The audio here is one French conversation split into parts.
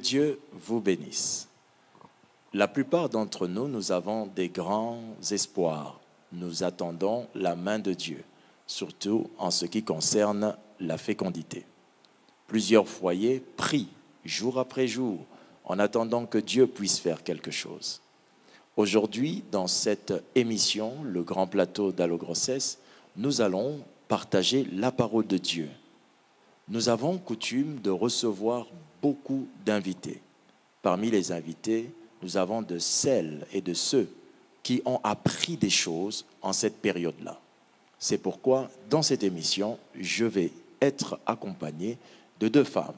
Dieu vous bénisse. La plupart d'entre nous, nous avons des grands espoirs. Nous attendons la main de Dieu, surtout en ce qui concerne la fécondité. Plusieurs foyers prient jour après jour en attendant que Dieu puisse faire quelque chose. Aujourd'hui, dans cette émission, le grand plateau d'Allo Grossesse, nous allons partager la parole de Dieu. Nous avons coutume de recevoir beaucoup d'invités. Parmi les invités, nous avons de celles et de ceux qui ont appris des choses en cette période-là. C'est pourquoi, dans cette émission, je vais être accompagné de deux femmes.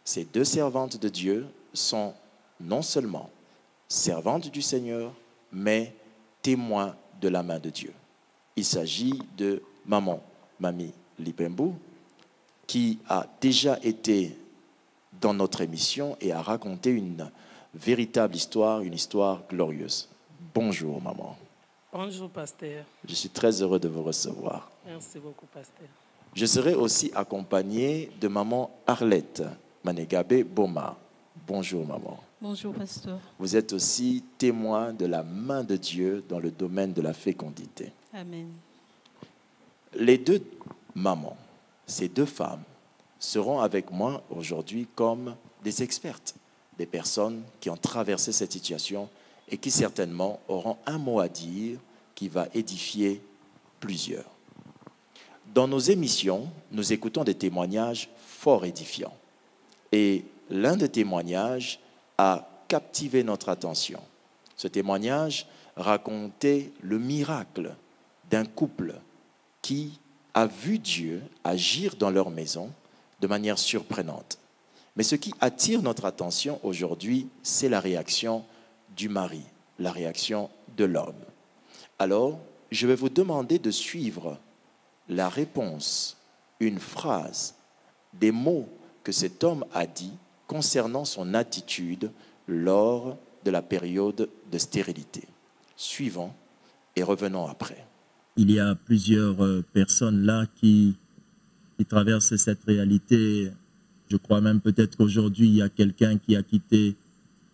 Ces deux servantes de Dieu sont non seulement servantes du Seigneur, mais témoins de la main de Dieu. Il s'agit de Mamie Lipembou, qui a déjà été dans notre émission et a raconté une véritable histoire, une histoire glorieuse. Bonjour, maman. Bonjour, pasteur. Je suis très heureux de vous recevoir. Merci beaucoup, pasteur. Je serai aussi accompagné de maman Arlette Manegabe Boma. Bonjour, maman. Bonjour, pasteur. Vous êtes aussi témoin de la main de Dieu dans le domaine de la fécondité. Amen. Les deux mamans, ces deux femmes, seront avec moi aujourd'hui comme des expertes, des personnes qui ont traversé cette situation et qui certainement auront un mot à dire qui va édifier plusieurs. Dans nos émissions, nous écoutons des témoignages fort édifiants. Et l'un des témoignages a captivé notre attention. Ce témoignage racontait le miracle d'un couple qui a vu Dieu agir dans leur maison de manière surprenante. Mais ce qui attire notre attention aujourd'hui, c'est la réaction du mari, la réaction de l'homme. Alors, je vais vous demander de suivre la réponse, une phrase, des mots que cet homme a dit concernant son attitude lors de la période de stérilité. Suivons et revenons après. Il y a plusieurs personnes là qui traversent cette réalité. Je crois même peut-être qu'aujourd'hui, il y a quelqu'un qui a quitté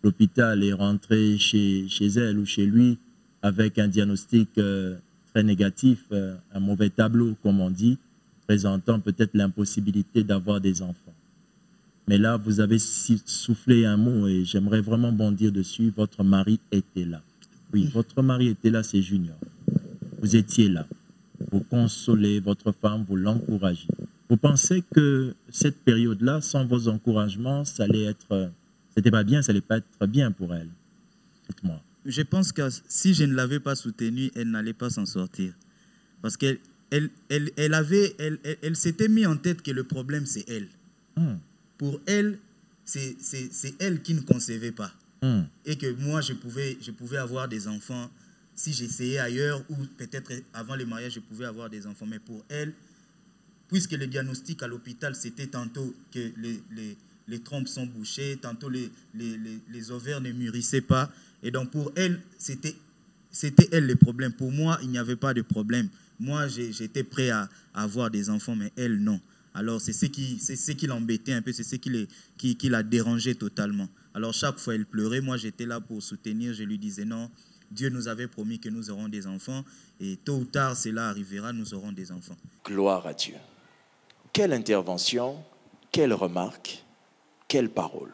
l'hôpital et est rentré chez elle ou chez lui avec un diagnostic très négatif, un mauvais tableau, comme on dit, présentant peut-être l'impossibilité d'avoir des enfants. Mais là, vous avez soufflé un mot et j'aimerais vraiment bondir dessus. Votre mari était là. Oui, votre mari était là, c'est Junior. Vous étiez là. Vous consolez votre femme, vous l'encouragez. Vous pensez que cette période-là, sans vos encouragements, ça allait être... C'était pas bien, ça allait pas être bien pour elle. Dites-moi. Je pense que si je ne l'avais pas soutenue, elle n'allait pas s'en sortir. Parce qu'elle s'était mis en tête que le problème, c'est elle. Pour elle, c'est elle qui ne concevait pas. Et que moi, je pouvais avoir des enfants si j'essayais ailleurs ou peut-être avant le mariage, je pouvais avoir des enfants. Mais pour elle, puisque le diagnostic à l'hôpital, c'était tantôt que les trompes sont bouchées, tantôt les ovaires ne mûrissaient pas. Et donc pour elle, c'était elle le problème. Pour moi, il n'y avait pas de problème. Moi, j'étais prêt à avoir des enfants, mais elle, non. Alors c'est ce qui l'embêtait un peu, c'est ce qui la dérangeait totalement. Alors chaque fois, elle pleurait. Moi, j'étais là pour soutenir. Je lui disais non, Dieu nous avait promis que nous aurons des enfants. Et tôt ou tard, cela arrivera, nous aurons des enfants. Gloire à Dieu. Quelle intervention, quelle remarque, quelle parole.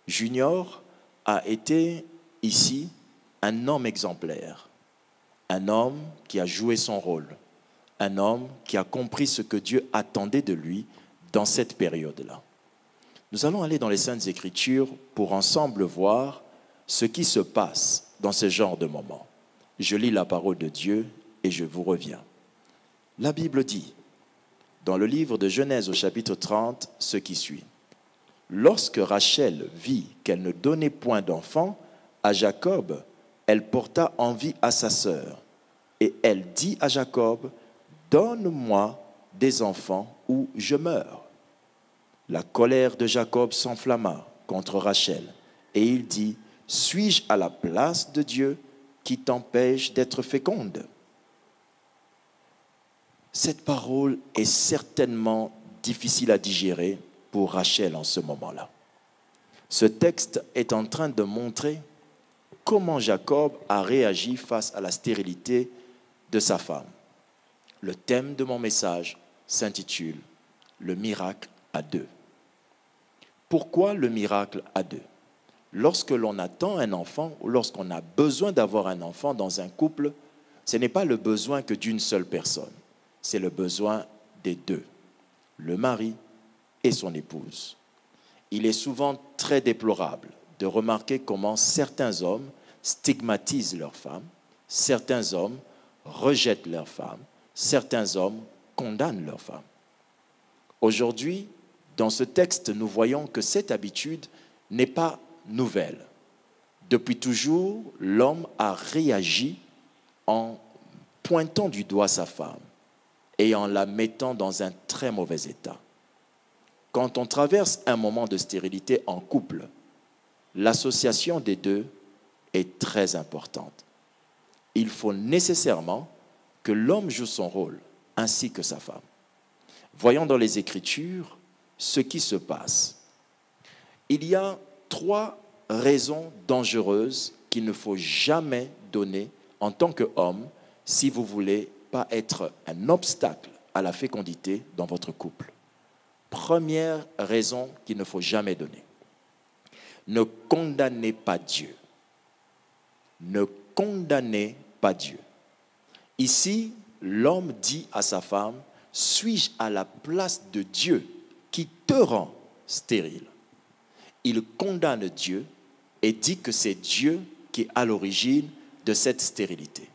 Junior a été ici un homme exemplaire, un homme qui a joué son rôle, un homme qui a compris ce que Dieu attendait de lui dans cette période-là. Nous allons aller dans les Saintes Écritures pour ensemble voir ce qui se passe dans ce genre de moments. Je lis la parole de Dieu et je vous reviens. La Bible dit, dans le livre de Genèse au chapitre 30, ce qui suit. Lorsque Rachel vit qu'elle ne donnait point d'enfant à Jacob, elle porta envie à sa sœur. Et elle dit à Jacob, « Donne-moi des enfants ou je meurs. » La colère de Jacob s'enflamma contre Rachel. Et il dit, « Suis-je à la place de Dieu qui t'empêche d'être féconde ?» Cette parole est certainement difficile à digérer pour Rachel en ce moment-là. Ce texte est en train de montrer comment Jacob a réagi face à la stérilité de sa femme. Le thème de mon message s'intitule « Le miracle à deux ». Pourquoi le miracle à deux? Lorsque l'on attend un enfant ou lorsqu'on a besoin d'avoir un enfant dans un couple, ce n'est pas le besoin que d'une seule personne, c'est le besoin des deux, le mari et son épouse. Il est souvent très déplorable de remarquer comment certains hommes stigmatisent leurs femmes, certains hommes rejettent leurs femmes, certains hommes condamnent leurs femmes. Aujourd'hui, dans ce texte, nous voyons que cette habitude n'est pas nouvelle. Depuis toujours, l'homme a réagi en pointant du doigt sa femme et en la mettant dans un très mauvais état. Quand on traverse un moment de stérilité en couple, l'association des deux est très importante. Il faut nécessairement que l'homme joue son rôle, ainsi que sa femme. Voyons dans les Écritures ce qui se passe. Il y a 3 raisons dangereuses qu'il ne faut jamais donner en tant qu'homme si vous ne voulez pas être un obstacle à la fécondité dans votre couple. Première raison qu'il ne faut jamais donner. Ne condamnez pas Dieu. Ne condamnez pas Dieu. Ici, l'homme dit à sa femme, suis-je à la place de Dieu qui te rend stérile? Il condamne Dieu et dit que c'est Dieu qui est à l'origine de cette stérilité.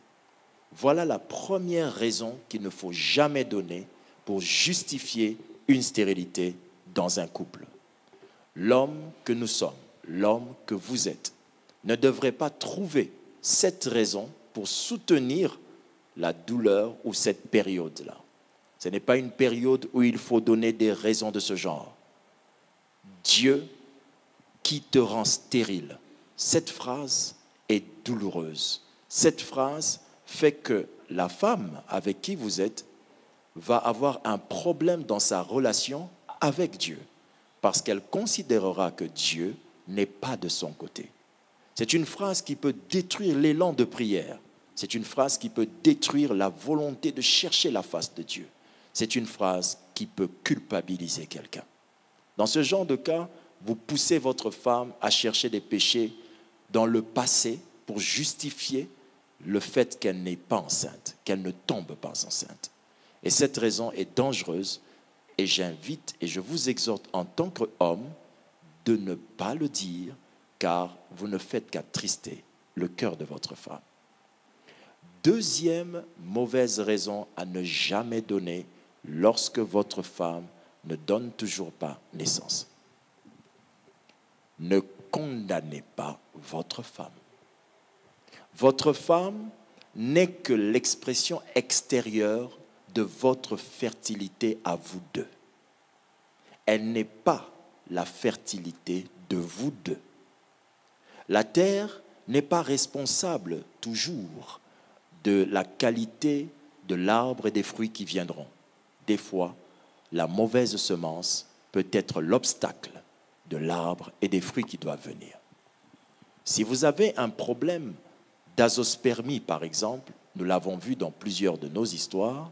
Voilà la première raison qu'il ne faut jamais donner pour justifier une stérilité dans un couple. L'homme que nous sommes, l'homme que vous êtes, ne devrait pas trouver cette raison pour soutenir la douleur ou cette période-là. Ce n'est pas une période où il faut donner des raisons de ce genre. Dieu qui te rend stérile. Cette phrase est douloureuse. Cette phrase fait que la femme avec qui vous êtes va avoir un problème dans sa relation avec Dieu parce qu'elle considérera que Dieu n'est pas de son côté. C'est une phrase qui peut détruire l'élan de prière. C'est une phrase qui peut détruire la volonté de chercher la face de Dieu. C'est une phrase qui peut culpabiliser quelqu'un. Dans ce genre de cas, vous poussez votre femme à chercher des péchés dans le passé pour justifier le fait qu'elle n'est pas enceinte, qu'elle ne tombe pas enceinte. Et cette raison est dangereuse et j'invite et je vous exhorte en tant qu'homme de ne pas le dire car vous ne faites qu'attrister le cœur de votre femme. Deuxième mauvaise raison à ne jamais donner lorsque votre femme ne donne toujours pas naissance. Ne condamnez pas votre femme. Votre femme n'est que l'expression extérieure de votre fertilité à vous deux. Elle n'est pas la fertilité de vous deux. La terre n'est pas responsable toujours de la qualité de l'arbre et des fruits qui viendront. Des fois, la mauvaise semence peut être l'obstacle de l'arbre et des fruits qui doivent venir. Si vous avez un problème d'azospermie, par exemple, nous l'avons vu dans plusieurs de nos histoires,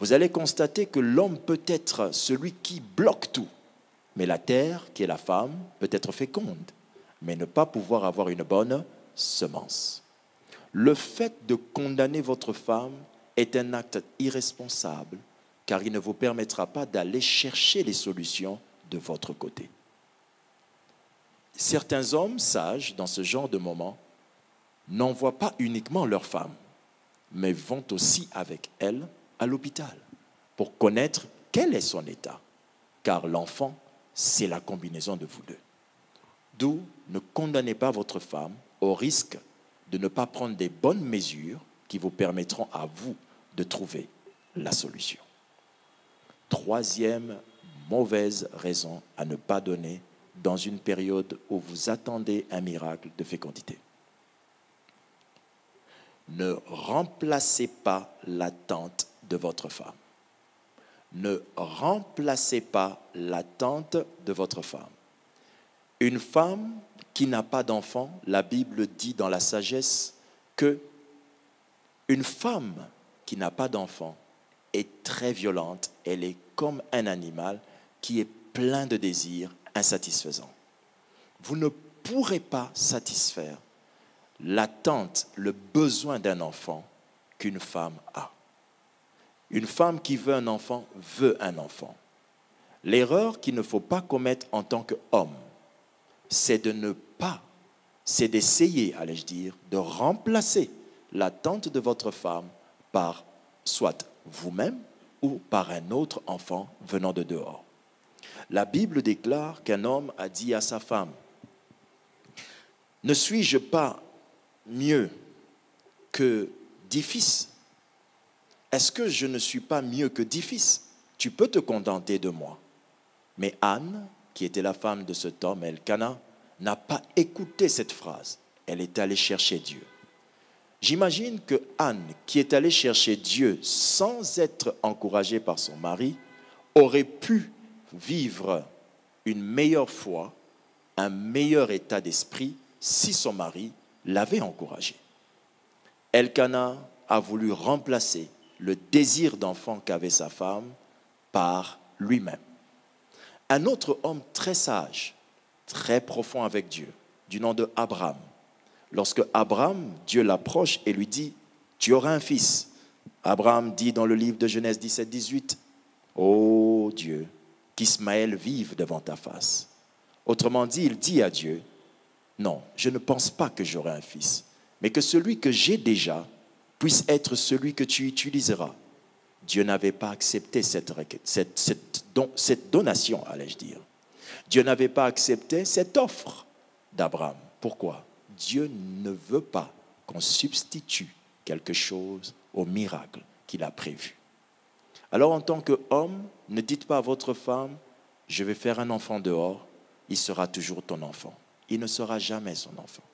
vous allez constater que l'homme peut être celui qui bloque tout, mais la terre, qui est la femme, peut être féconde, mais ne pas pouvoir avoir une bonne semence. Le fait de condamner votre femme est un acte irresponsable, car il ne vous permettra pas d'aller chercher les solutions de votre côté. Certains hommes sages, dans ce genre de moment, n'envoient pas uniquement leur femme, mais vont aussi avec elle à l'hôpital pour connaître quel est son état, car l'enfant, c'est la combinaison de vous deux. D'où ne condamnez pas votre femme au risque de ne pas prendre des bonnes mesures qui vous permettront à vous de trouver la solution. Troisième mauvaise raison à ne pas donner dans une période où vous attendez un miracle de fécondité. Ne remplacez pas l'attente de votre femme. Ne remplacez pas l'attente de votre femme. Une femme qui n'a pas d'enfant, la Bible dit dans la sagesse que une femme qui n'a pas d'enfant est très violente, elle est comme un animal qui est plein de désirs insatisfaisants. Vous ne pourrez pas satisfaire l'attente, le besoin d'un enfant qu'une femme a. Une femme qui veut un enfant, veut un enfant. L'erreur qu'il ne faut pas commettre en tant qu'homme, c'est c'est d'essayer, allais-je dire, de remplacer l'attente de votre femme par soit vous-même ou par un autre enfant venant de dehors. La Bible déclare qu'un homme a dit à sa femme, « Ne suis-je pas mieux que 10 fils? Est-ce que je ne suis pas mieux que 10 fils? Tu peux te contenter de moi. » Mais Anne, qui était la femme de cet homme, Elkana, n'a pas écouté cette phrase. Elle est allée chercher Dieu. J'imagine que Anne, qui est allée chercher Dieu sans être encouragée par son mari, aurait pu vivre une meilleure foi, un meilleur état d'esprit si son mari l'avait encouragée. Elkana a voulu remplacer le désir d'enfant qu'avait sa femme par lui-même. Un autre homme très sage, très profond avec Dieu, du nom de Abraham. Lorsque Abraham, Dieu l'approche et lui dit, « Tu auras un fils. » Abraham dit dans le livre de Genèse 17-18, « Ô Dieu, qu'Ismaël vive devant ta face. » Autrement dit, il dit à Dieu, « Non, je ne pense pas que j'aurai un fils, mais que celui que j'ai déjà puisse être celui que tu utiliseras. » Dieu n'avait pas accepté cette donation, allais-je dire. Dieu n'avait pas accepté cette offre d'Abraham. Pourquoi? Dieu ne veut pas qu'on substitue quelque chose au miracle qu'il a prévu. Alors en tant qu'homme, ne dites pas à votre femme, je vais faire un enfant dehors, il sera toujours ton enfant. Il ne sera jamais son enfant.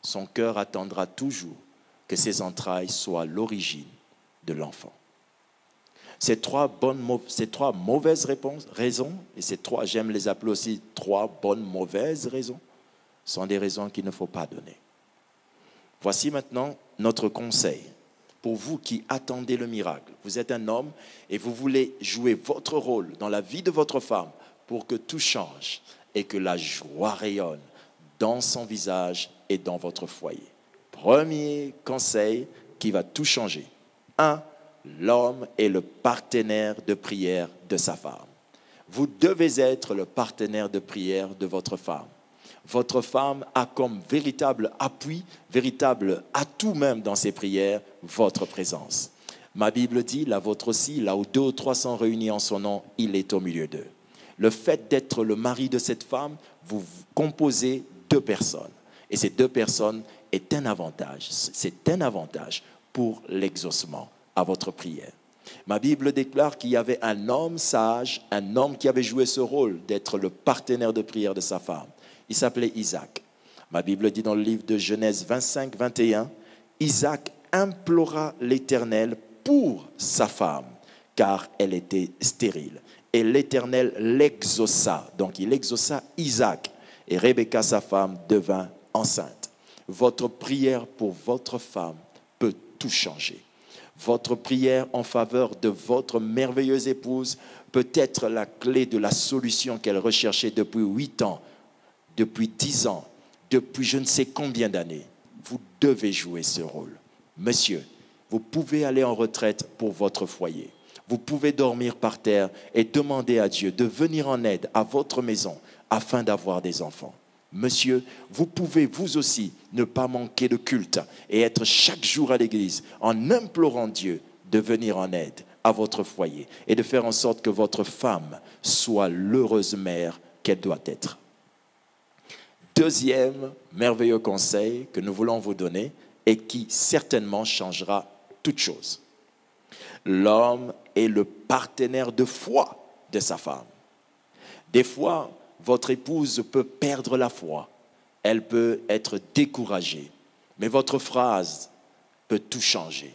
Son cœur attendra toujours que ses entrailles soient l'origine de l'enfant. Ces trois mauvaises raisons, et j'aime les appeler aussi 3 bonnes mauvaises raisons, sont des raisons qu'il ne faut pas donner. Voici maintenant notre conseil. Pour vous qui attendez le miracle, vous êtes un homme et vous voulez jouer votre rôle dans la vie de votre femme pour que tout change et que la joie rayonne dans son visage et dans votre foyer. Premier conseil qui va tout changer. 1. L'homme est le partenaire de prière de sa femme. Vous devez être le partenaire de prière de votre femme. Votre femme a comme véritable appui, véritable atout même dans ses prières, votre présence. Ma Bible dit, la vôtre aussi, là où 2 ou 3 sont réunis en son nom, il est au milieu d'eux. Le fait d'être le mari de cette femme, vous composez 2 personnes. Et ces 2 personnes est un avantage. C'est un avantage pour l'exaucement à votre prière. Ma Bible déclare qu'il y avait un homme sage, un homme qui avait joué ce rôle d'être le partenaire de prière de sa femme. Il s'appelait Isaac. Ma Bible dit dans le livre de Genèse 25-21, Isaac implora l'Éternel pour sa femme, car elle était stérile. Et l'Éternel l'exauça. Donc il exauça Isaac. Et Rebecca, sa femme, devint enceinte. Votre prière pour votre femme peut tout changer. Votre prière en faveur de votre merveilleuse épouse peut être la clé de la solution qu'elle recherchait depuis 8 ans, depuis 10 ans, depuis je ne sais combien d'années. Vous devez jouer ce rôle. Monsieur, vous pouvez aller en retraite pour votre foyer. Vous pouvez dormir par terre et demander à Dieu de venir en aide à votre maison afin d'avoir des enfants. Monsieur, vous pouvez vous aussi ne pas manquer de culte et être chaque jour à l'église en implorant Dieu de venir en aide à votre foyer et de faire en sorte que votre femme soit l'heureuse mère qu'elle doit être. Deuxième merveilleux conseil que nous voulons vous donner et qui certainement changera toute chose. L'homme est le partenaire de foi de sa femme. Des fois, votre épouse peut perdre la foi, elle peut être découragée, mais votre phrase peut tout changer.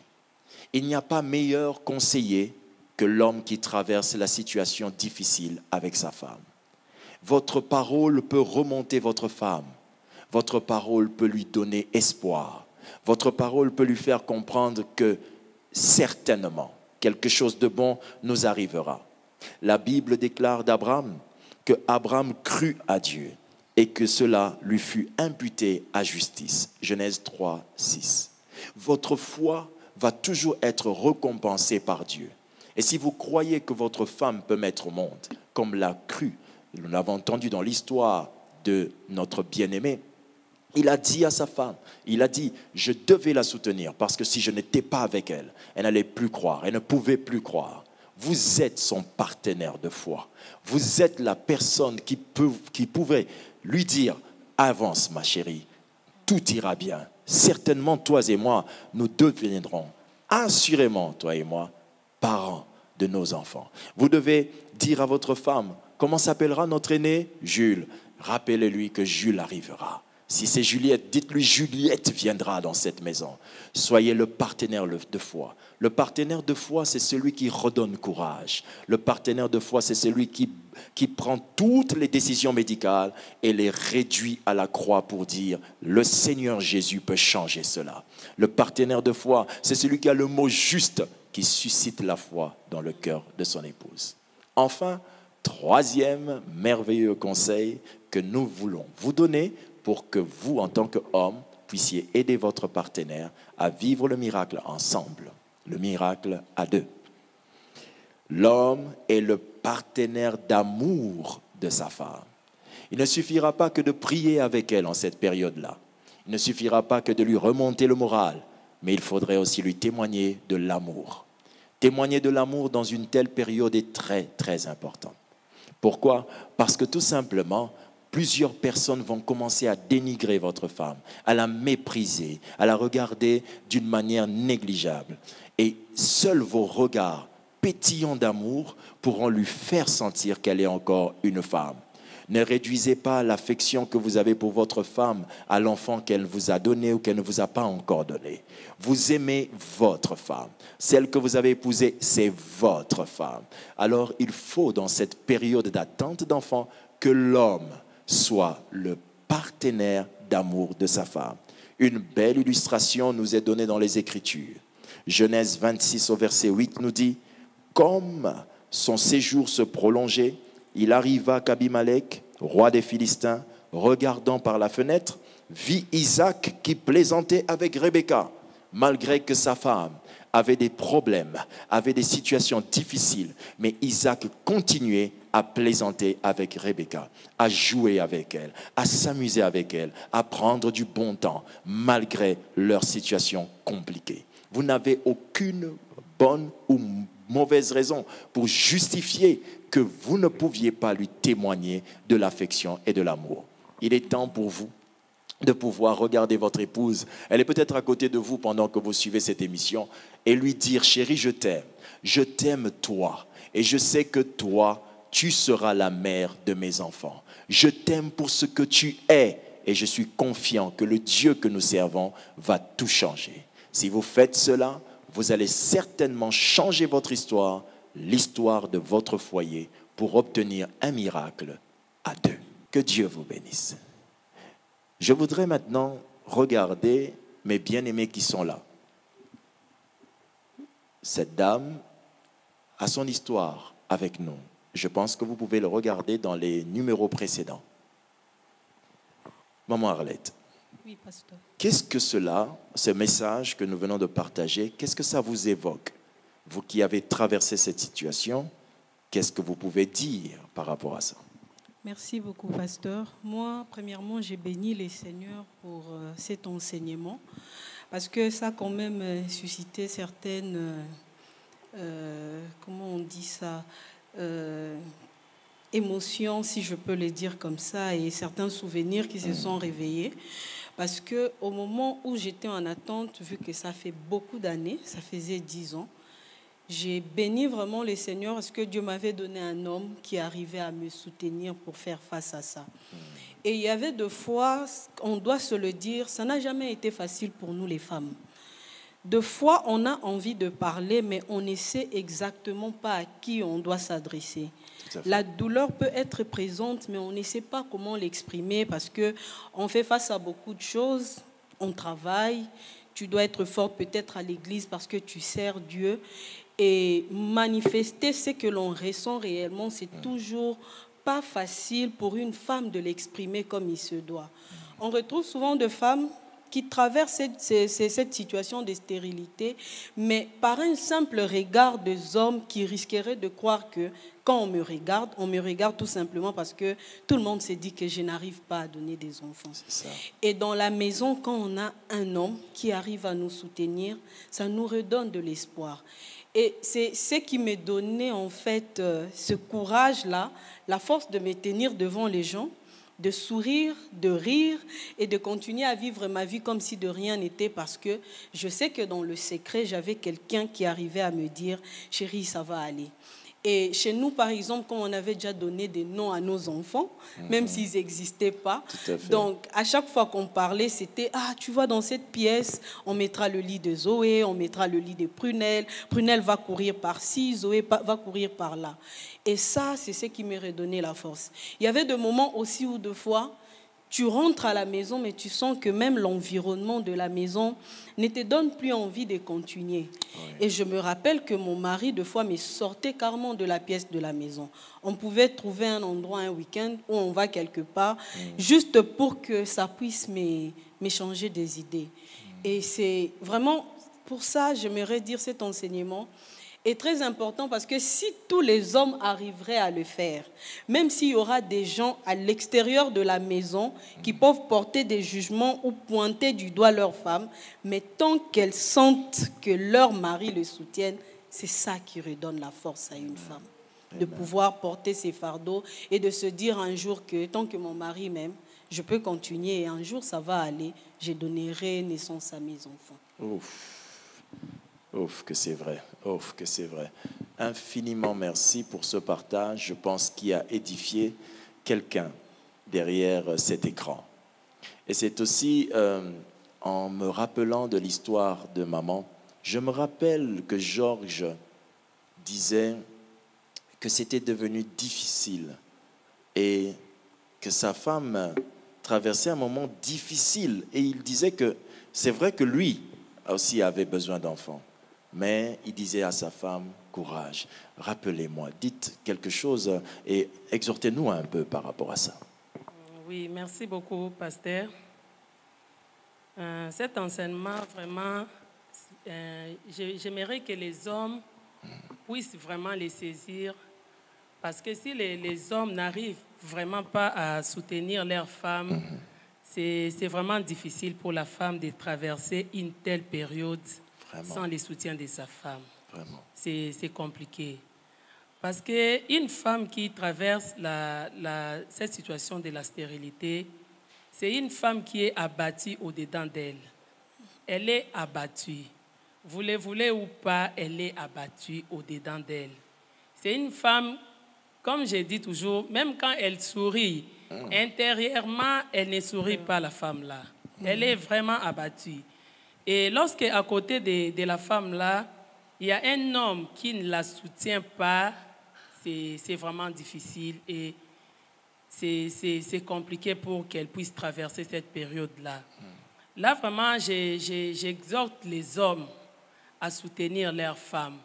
Il n'y a pas meilleur conseiller que l'homme qui traverse la situation difficile avec sa femme. Votre parole peut remonter votre femme. Votre parole peut lui donner espoir. Votre parole peut lui faire comprendre que certainement, quelque chose de bon nous arrivera. La Bible déclare d'Abraham que Abraham crut à Dieu et que cela lui fut imputé à justice. Genèse 3, 6. Votre foi va toujours être récompensée par Dieu. Et si vous croyez que votre femme peut mettre au monde, comme l'a cru, nous l'avons entendu dans l'histoire de notre bien-aimé, il a dit à sa femme, il a dit, je devais la soutenir parce que si je n'étais pas avec elle, elle n'allait plus croire, elle ne pouvait plus croire. Vous êtes son partenaire de foi. Vous êtes la personne qui pouvait lui dire, avance ma chérie, tout ira bien. Certainement, toi et moi, nous deviendrons assurément, toi et moi, parents de nos enfants. Vous devez dire à votre femme, comment s'appellera notre aîné? Jules. Rappelez-lui que Jules arrivera. Si c'est Juliette, dites-lui Juliette viendra dans cette maison. Soyez le partenaire de foi. Le partenaire de foi, c'est celui qui redonne courage. Le partenaire de foi, c'est celui qui prend toutes les décisions médicales et les réduit à la croix pour dire le Seigneur Jésus peut changer cela. Le partenaire de foi, c'est celui qui a le mot juste qui suscite la foi dans le cœur de son épouse. Enfin, troisième merveilleux conseil que nous voulons vous donner pour que vous, en tant qu'homme, puissiez aider votre partenaire à vivre le miracle ensemble, le miracle à deux. L'homme est le partenaire d'amour de sa femme. Il ne suffira pas que de prier avec elle en cette période-là. Il ne suffira pas que de lui remonter le moral, mais il faudrait aussi lui témoigner de l'amour. Témoigner de l'amour dans une telle période est très, très important. Pourquoi? Parce que tout simplement, plusieurs personnes vont commencer à dénigrer votre femme, à la mépriser, à la regarder d'une manière négligeable. Et seuls vos regards pétillants d'amour pourront lui faire sentir qu'elle est encore une femme. Ne réduisez pas l'affection que vous avez pour votre femme à l'enfant qu'elle vous a donné ou qu'elle ne vous a pas encore donné. Vous aimez votre femme. Celle que vous avez épousée, c'est votre femme. Alors, il faut, dans cette période d'attente d'enfant, que l'homme soit le partenaire d'amour de sa femme. Une belle illustration nous est donnée dans les Écritures. Genèse 26 au verset 8 nous dit « Comme son séjour se prolongeait, il arriva qu'Abimelech, roi des Philistins, regardant par la fenêtre, vit Isaac qui plaisantait avec Rebecca, malgré que sa femme avait des problèmes, avait des situations difficiles. Mais Isaac continuait à plaisanter avec Rebecca, à jouer avec elle, à s'amuser avec elle, à prendre du bon temps, malgré leur situation compliquée. Vous n'avez aucune bonne ou mauvaise raison pour justifier que vous ne pouviez pas lui témoigner de l'affection et de l'amour. Il est temps pour vous de pouvoir regarder votre épouse. Elle est peut-être à côté de vous pendant que vous suivez cette émission et lui dire, chérie, je t'aime toi et je sais que toi, tu seras la mère de mes enfants. Je t'aime pour ce que tu es et je suis confiant que le Dieu que nous servons va tout changer. Si vous faites cela, vous allez certainement changer votre histoire, l'histoire de votre foyer, pour obtenir un miracle à deux. Que Dieu vous bénisse. Je voudrais maintenant regarder mes bien-aimés qui sont là. Cette dame a son histoire avec nous. Je pense que vous pouvez le regarder dans les numéros précédents. Maman Arlette. Oui, pasteur. Qu'est-ce que cela, ce message que nous venons de partager, qu'est-ce que ça vous évoque? Vous qui avez traversé cette situation, qu'est-ce que vous pouvez dire par rapport à ça? Merci beaucoup, pasteur. Moi, premièrement, j'ai béni les seigneurs pour cet enseignement parce que ça a quand même suscité certaines, comment on dit ça, émotions, si je peux les dire comme ça, et certains souvenirs qui se sont réveillés. Parce qu'au moment où j'étais en attente, vu que ça fait beaucoup d'années, ça faisait 10 ans, j'ai béni vraiment les seigneurs parce que Dieu m'avait donné un homme qui arrivait à me soutenir pour faire face à ça. Et il y avait deux fois, on doit se le dire, ça n'a jamais été facile pour nous les femmes. Deux fois, on a envie de parler, mais on ne sait exactement pas à qui on doit s'adresser. La douleur peut être présente, mais on ne sait pas comment l'exprimer parce qu'on fait face à beaucoup de choses. On travaille, tu dois être forte peut-être à l'église parce que tu sers Dieu. Et manifester ce que l'on ressent réellement, c'est toujours pas facile pour une femme de l'exprimer comme il se doit. On retrouve souvent des femmes qui traversent cette situation de stérilité, mais par un simple regard des hommes qui risqueraient de croire que quand on me regarde tout simplement parce que tout le monde se dit que je n'arrive pas à donner des enfants. C'est ça. Et dans la maison, quand on a un homme qui arrive à nous soutenir, ça nous redonne de l'espoir. Et c'est ce qui me donnait en fait ce courage-là, la force de me tenir devant les gens, de sourire, de rire et de continuer à vivre ma vie comme si de rien n'était parce que je sais que dans le secret, j'avais quelqu'un qui arrivait à me dire « Chérie, ça va aller ». Et chez nous, par exemple, quand on avait déjà donné des noms à nos enfants, même s'ils n'existaient pas, donc à chaque fois qu'on parlait, c'était « Ah, tu vois, dans cette pièce, on mettra le lit de Zoé, on mettra le lit de Prunelle. Prunelle va courir par-ci, Zoé va courir par-là. » Et ça, c'est ce qui m'a redonné la force. Il y avait des moments aussi où, des fois, tu rentres à la maison, mais tu sens que même l'environnement de la maison ne te donne plus envie de continuer. Oui. Et je me rappelle que mon mari, des fois, me sortait carrément de la pièce de la maison. On pouvait trouver un endroit, un week-end, où on va quelque part, juste pour que ça puisse m'échanger des idées. Et c'est vraiment, pour ça, j'aimerais dire cet enseignement est très important parce que si tous les hommes arriveraient à le faire, même s'il y aura des gens à l'extérieur de la maison qui peuvent porter des jugements ou pointer du doigt leur femme, mais tant qu'elles sentent que leur mari le soutienne, c'est ça qui redonne la force à une femme. De pouvoir porter ses fardeaux et de se dire un jour que tant que mon mari m'aime, je peux continuer et un jour ça va aller, je donnerai naissance à mes enfants. Ouf. Ouf, que c'est vrai. Ouf, que c'est vrai. Infiniment merci pour ce partage. Je pense qu'il a édifié quelqu'un derrière cet écran. Et c'est aussi en me rappelant de l'histoire de maman, je me rappelle que Georges disait que c'était devenu difficile et que sa femme traversait un moment difficile. Et il disait que c'est vrai que lui aussi avait besoin d'enfants. Mais il disait à sa femme, courage, rappelez-moi, dites quelque chose et exhortez-nous un peu par rapport à ça. Oui, merci beaucoup, pasteur. Cet enseignement, vraiment, j'aimerais que les hommes puissent vraiment les saisir. Parce que si les hommes n'arrivent vraiment pas à soutenir leur femme, c'est vraiment difficile pour la femme de traverser une telle période. Vraiment. Sans le soutien de sa femme. C'est compliqué. Parce qu'une femme qui traverse cette situation de la stérilité, c'est une femme qui est abattue au-dedans d'elle. Elle est abattue. Vous le voulez ou pas, elle est abattue au-dedans d'elle. C'est une femme, comme je dis toujours, même quand elle sourit, intérieurement, elle ne sourit pas, la femme-là. Elle est vraiment abattue. Et lorsque, à côté de la femme-là, il y a un homme qui ne la soutient pas, c'est vraiment difficile et c'est compliqué pour qu'elle puisse traverser cette période-là. Là, vraiment, j'exhorte les hommes à soutenir leurs femmes.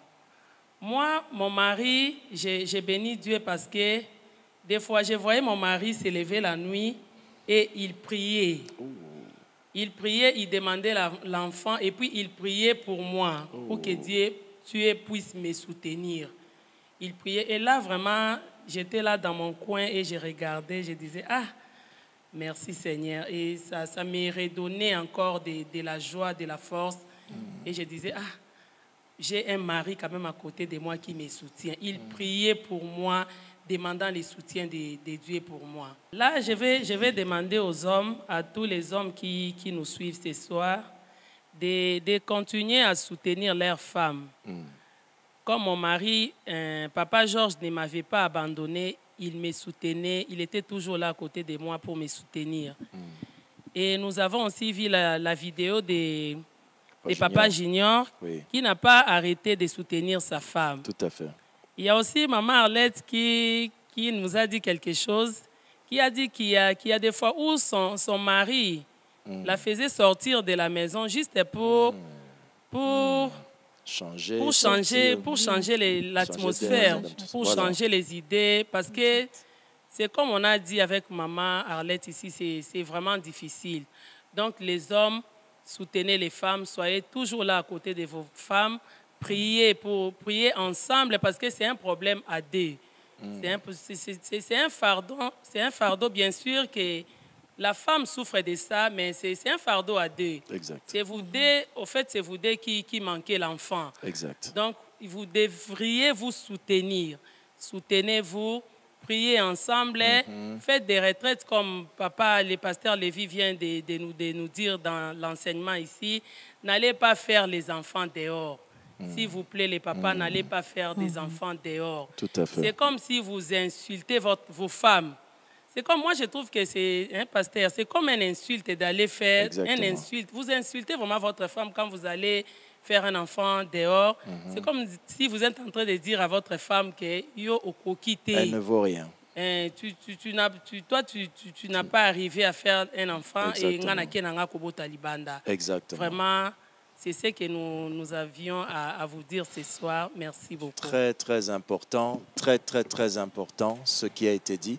Moi, mon mari, j'ai béni Dieu parce que des fois, je voyais mon mari se lever la nuit et il priait. Il priait, il demandait l'enfant et puis il priait pour moi, pour que Dieu puisse me soutenir. Il priait et là vraiment, j'étais là dans mon coin et je regardais, je disais, ah, merci Seigneur. Et ça me redonnait encore de la joie, de la force. Et je disais, ah, j'ai un mari quand même à côté de moi qui me soutient. Il priait pour moi, demandant le soutien de Dieu pour moi. Là, je vais demander aux hommes, à tous les hommes qui nous suivent ce soir, de continuer à soutenir leurs femmes. Comme mon mari, Papa Georges ne m'avait pas abandonné, il me soutenait, il était toujours là à côté de moi pour me soutenir. Et nous avons aussi vu la vidéo de Papa Junior, oui, qui n'a pas arrêté de soutenir sa femme. Tout à fait. Il y a aussi maman Arlette qui nous a dit quelque chose, qui a dit qu'il y a des fois où son mari la faisait sortir de la maison juste pour changer l'atmosphère, pour changer les idées, parce que c'est comme on a dit avec maman Arlette ici, c'est vraiment difficile. Donc les hommes, soutenez les femmes, soyez toujours là à côté de vos femmes, priez ensemble, parce que c'est un problème à deux. C'est un fardeau, bien sûr, que la femme souffre de ça, mais c'est un fardeau à deux. Exact. C'est vous deux, au fait, c'est vous deux qui manquez l'enfant. Exact. Donc, vous devriez vous soutenir. Soutenez-vous, priez ensemble, faites des retraites comme le pasteur Lévy vient de nous dire dans l'enseignement ici. N'allez pas faire les enfants dehors. S'il vous plaît, les papas, n'allez pas faire des enfants dehors. Tout à fait. C'est comme si vous insultez vos femmes. C'est comme, moi je trouve que c'est un pasteur, c'est comme une insulte d'aller faire une insulte. Vous insultez vraiment votre femme quand vous allez faire un enfant dehors. C'est comme si vous êtes en train de dire à votre femme que yo au coquité. Elle ne vaut rien. Toi, tu n'as pas arrivé à faire un enfant. Exactement. Exactement. Vraiment, c'est ce que nous avions à vous dire ce soir. Merci beaucoup. Très, très important, très important ce qui a été dit.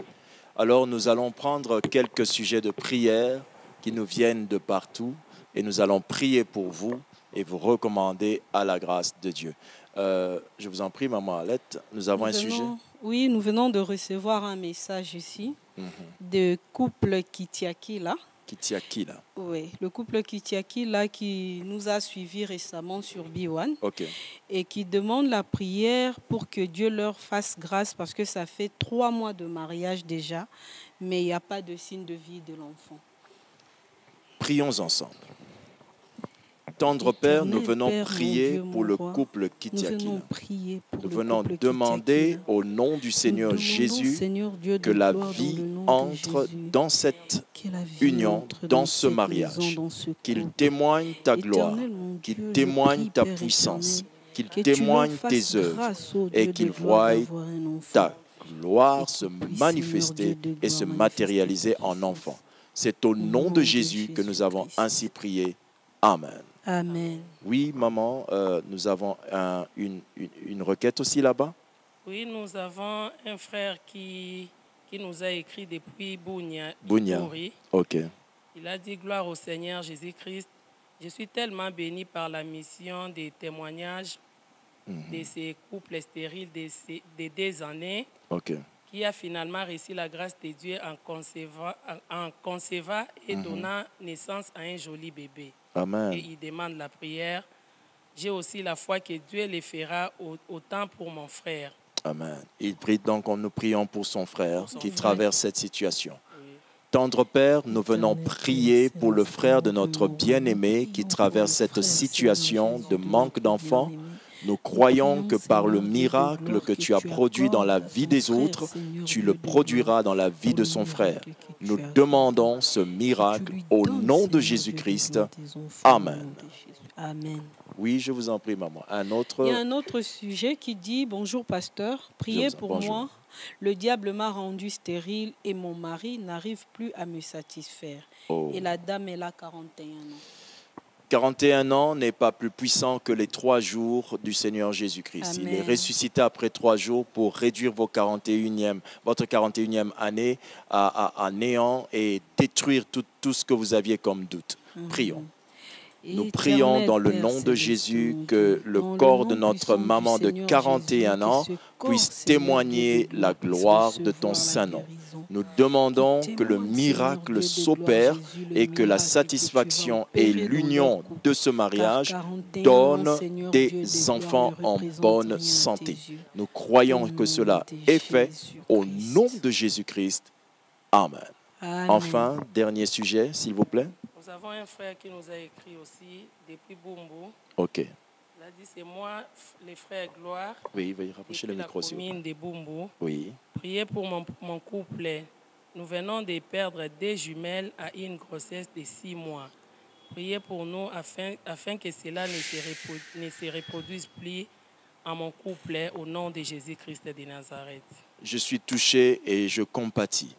Alors, nous allons prendre quelques sujets de prière qui nous viennent de partout et nous allons prier pour vous et vous recommander à la grâce de Dieu. Je vous en prie, Maman Arlette, nous avons un sujet. Oui, nous venons de recevoir un message ici de couple Kitiakila. Kitiakila. Oui, le couple Kitiakila qui nous a suivis récemment sur B1 et qui demande la prière pour que Dieu leur fasse grâce parce que ça fait 3 mois de mariage déjà, mais il n'y a pas de signe de vie de l'enfant. Prions ensemble. Tendre Père, nous venons prier pour le couple Kitiakila. Nous venons demander au nom du Seigneur Jésus que la vie entre dans cette union, dans ce mariage, qu'il témoigne ta gloire, qu'il témoigne ta puissance, qu'il témoigne tes œuvres et qu'il voie ta gloire se manifester et se matérialiser en enfant. C'est au nom de Jésus que nous avons ainsi prié. Amen. Amen. Oui, maman, nous avons une requête aussi là-bas. Oui, nous avons un frère qui nous a écrit depuis Bunia. Ok. Il a dit, gloire au Seigneur Jésus-Christ. Je suis tellement béni par la mission des témoignages de ces couples stériles de 2 années qui a finalement reçu la grâce de Dieu en concevant et donnant naissance à un joli bébé. Amen. Et il demande la prière. J'ai aussi la foi que Dieu le fera autant pour mon frère. Amen. Il prie donc, nous prions pour son frère qui traverse cette situation. Tendre Père, nous venons prier pour le frère de notre bien-aimé qui traverse cette situation de manque d'enfants. Nous croyons que par le miracle que tu as produit dans la vie des autres, tu le produiras dans la vie de son frère. Nous demandons ce miracle au nom de Jésus-Christ. Amen. Amen. Oui, je vous en prie, maman. Il y a un autre sujet qui dit « Bonjour, pasteur. Priez pour moi. Le diable m'a rendu stérile et mon mari n'arrive plus à me satisfaire. » Et la dame, elle a 41 ans. 41 ans n'est pas plus puissant que les 3 jours du Seigneur Jésus-Christ. Il est ressuscité après 3 jours pour réduire votre 41e année à néant et détruire tout ce que vous aviez comme doute. Prions. Nous prions dans le nom de Jésus que le corps de notre maman de 41 ans puisse témoigner la gloire de ton Saint-Nom. Nous demandons que le miracle s'opère et que la satisfaction et l'union de ce mariage donnent des enfants en bonne santé. Nous croyons que cela est fait au nom de Jésus-Christ. Amen. Enfin, dernier sujet, s'il vous plaît. Nous avons un frère qui nous a écrit aussi depuis Bumbu. Ok. Il a dit, c'est moi, les frères Gloire. Oui, veuillez rapprocher le micro. La commune de Bumbu. Oui. Priez pour mon couple. Nous venons de perdre 2 jumelles à une grossesse de 6 mois. Priez pour nous afin que cela ne se reproduise plus à mon couple au nom de Jésus-Christ de Nazareth. Je suis touché et je compatis.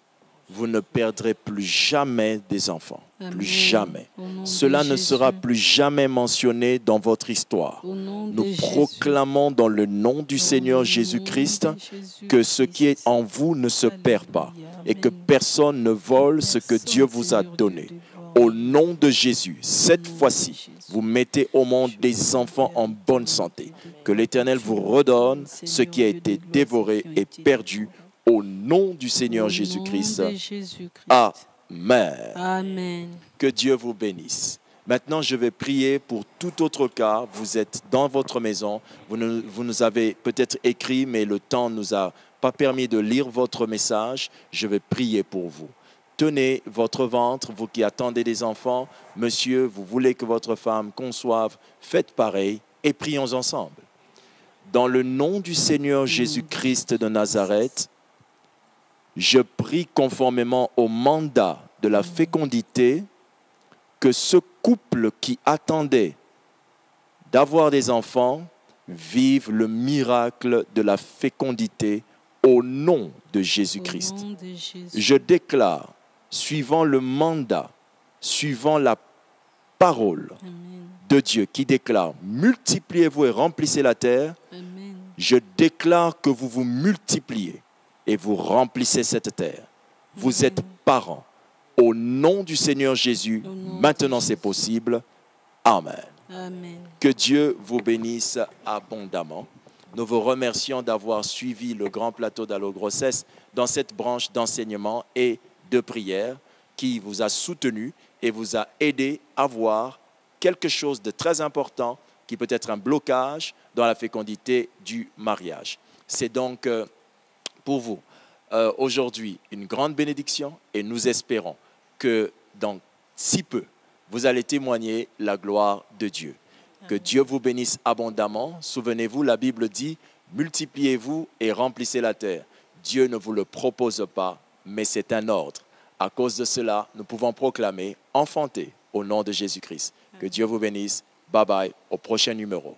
Vous ne perdrez plus jamais des enfants. Amen. Plus jamais. Au nom Cela de ne sera Jésus. plus jamais mentionné dans votre histoire. Au nom de Nous Jésus. proclamons dans le nom du Au Seigneur nom Jésus-Christ de Jésus-Christ. que ce qui est en vous ne se perd pas et que personne ne vole ce que Dieu vous a donné. Au nom de Jésus, cette fois-ci, vous mettez au monde des enfants en bonne santé. Que l'Éternel vous redonne ce qui a été dévoré et perdu. Au nom du Seigneur Jésus-Christ. Amen. Amen. Que Dieu vous bénisse. Maintenant, je vais prier pour tout autre cas. Vous êtes dans votre maison. Vous nous avez peut-être écrit, mais le temps ne nous a pas permis de lire votre message. Je vais prier pour vous. Tenez votre ventre, vous qui attendez des enfants. Monsieur, vous voulez que votre femme conçoive. Faites pareil et prions ensemble. Dans le nom du Seigneur Jésus-Christ de Nazareth, je prie conformément au mandat de la fécondité que ce couple qui attendait d'avoir des enfants vive le miracle de la fécondité au nom de Jésus-Christ. Au nom de Jésus. Je déclare, suivant le mandat, suivant la parole Amen. de Dieu qui déclare « Multipliez-vous et remplissez la terre », Amen. je déclare que vous vous multipliez et vous remplissez cette terre. Vous êtes parents. Au nom du Seigneur Jésus, maintenant c'est possible. Amen. Amen. Que Dieu vous bénisse abondamment. Nous vous remercions d'avoir suivi le grand plateau d'Allo Grossesse dans cette branche d'enseignement et de prière qui vous a soutenu et vous a aidé à voir quelque chose de très important qui peut être un blocage dans la fécondité du mariage. C'est donc pour vous aujourd'hui une grande bénédiction et nous espérons que dans si peu, vous allez témoigner la gloire de Dieu. Que Dieu vous bénisse abondamment. Souvenez-vous, la Bible dit « Multipliez-vous et remplissez la terre ». Dieu ne vous le propose pas, mais c'est un ordre. À cause de cela, nous pouvons proclamer « Enfantez au nom de Jésus-Christ ». Que Dieu vous bénisse. Bye bye, au prochain numéro.